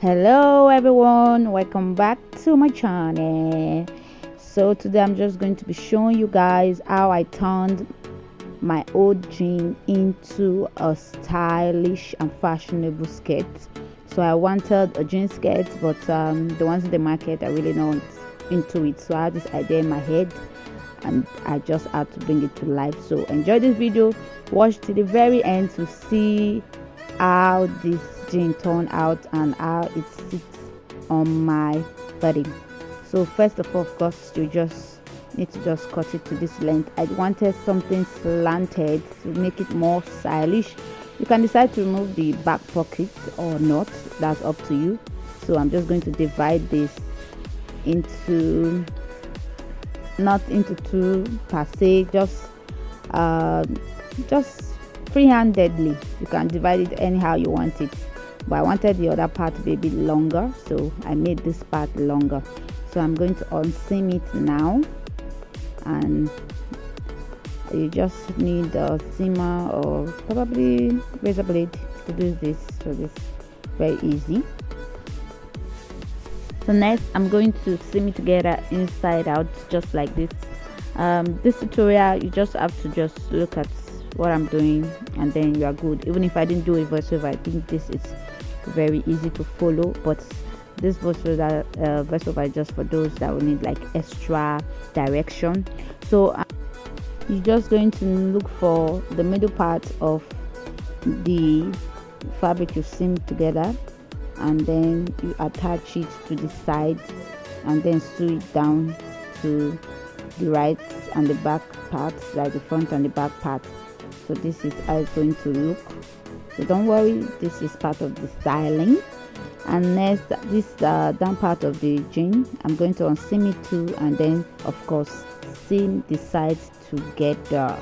Hello everyone, welcome back to my channel. So today I'm just going to be showing you guys how I turned my old jean into a stylish and fashionable skirt. So I wanted a jean skirt, but the ones in the market are really not into it, so I had this idea in my head and I just had to bring it to life. So enjoy this video, watch to the very end to see how this jean turned out and how it sits on my body. So first of all, of course, you just need to just cut it to this length. I wanted something slanted to make it more stylish. You can decide to remove the back pocket or not, that's up to you. So I'm just going to divide this into, not into two per se, just free-handedly. You can divide it anyhow you want it, but I wanted the other part to be a bit longer, so I made this part longer. So I'm going to unseam it now, and you just need a seamer or probably razor blade to do this. So this is very easy. So next I'm going to seam it together inside out, just like this. This tutorial, you just have to just look at what I'm doing and then you are good. Even if I didn't do a voiceover, I think this is very easy to follow, but this voiceover is just for those that will need like extra direction. So you're just going to look for the middle part of the fabric you seam together, and then you attach it to the side and then sew it down to the right and the back parts, like the front and the back part. So this is how it's going to look. So don't worry, this is part of the styling. And next, this down part of the jean, I'm going to unseam it too, and then of course seam the sides together.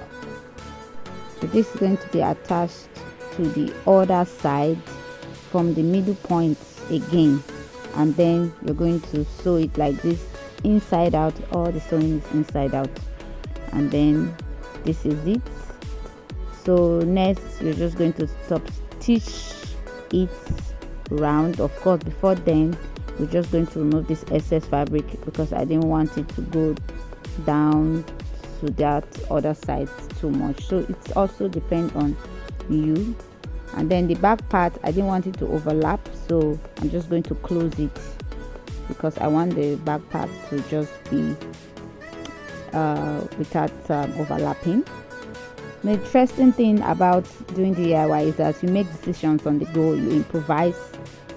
So this is going to be attached to the other side from the middle point again, and then you're going to sew it like this, inside out. All the sewing is inside out, and then this is it. So next you're just going to stop stitch it round. Of course, before then we're just going to remove this excess fabric because I didn't want it to go down to that other side too much. So it's also depend on you. And then the back part, I didn't want it to overlap, so I'm just going to close it because I want the back part to just be without overlapping. The interesting thing about doing DIY is that you make decisions on the go, you improvise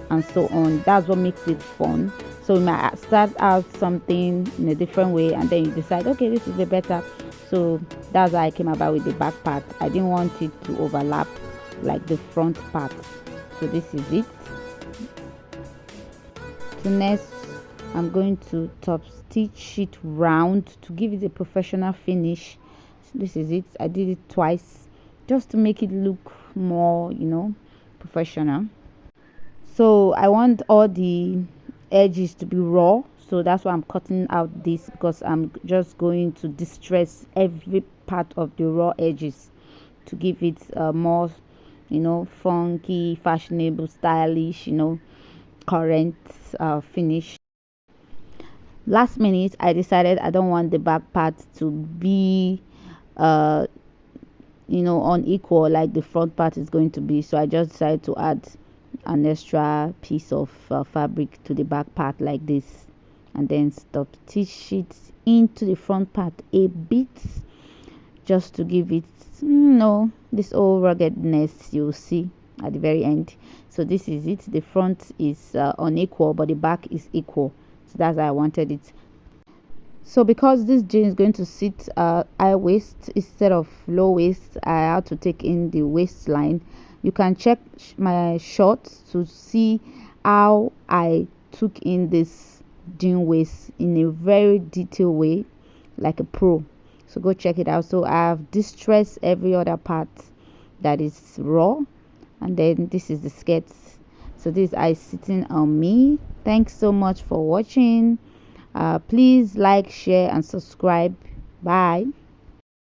and so on. That's what makes it fun. So you might start out something in a different way and then you decide, okay, this is the better. So that's how I came about with the back part. I didn't want it to overlap like the front part. So this is it. So next I'm going to top stitch it round to give it a professional finish. This is it. I did it twice just to make it look more, professional. So I want all the edges to be raw, so that's why I'm cutting out this, because I'm just going to distress every part of the raw edges to give it more funky, fashionable, stylish, current finish. Last minute I decided I don't want the back part to be unequal like the front part is going to be, so I just decided to add an extra piece of fabric to the back part like this, and then stop stitch it into the front part a bit just to give it this old ruggedness you'll see at the very end. So this is it. The front is unequal but the back is equal, so that's how I wanted it. So because this jean is going to sit high waist instead of low waist, I had to take in the waistline. You can check my shorts to see how I took in this jean waist in a very detailed way, like a pro. So go check it out. So I have distressed every other part that is raw, and then this is the skirt. So this is sitting on me. Thanks so much for watching. Please like, share and subscribe. Bye.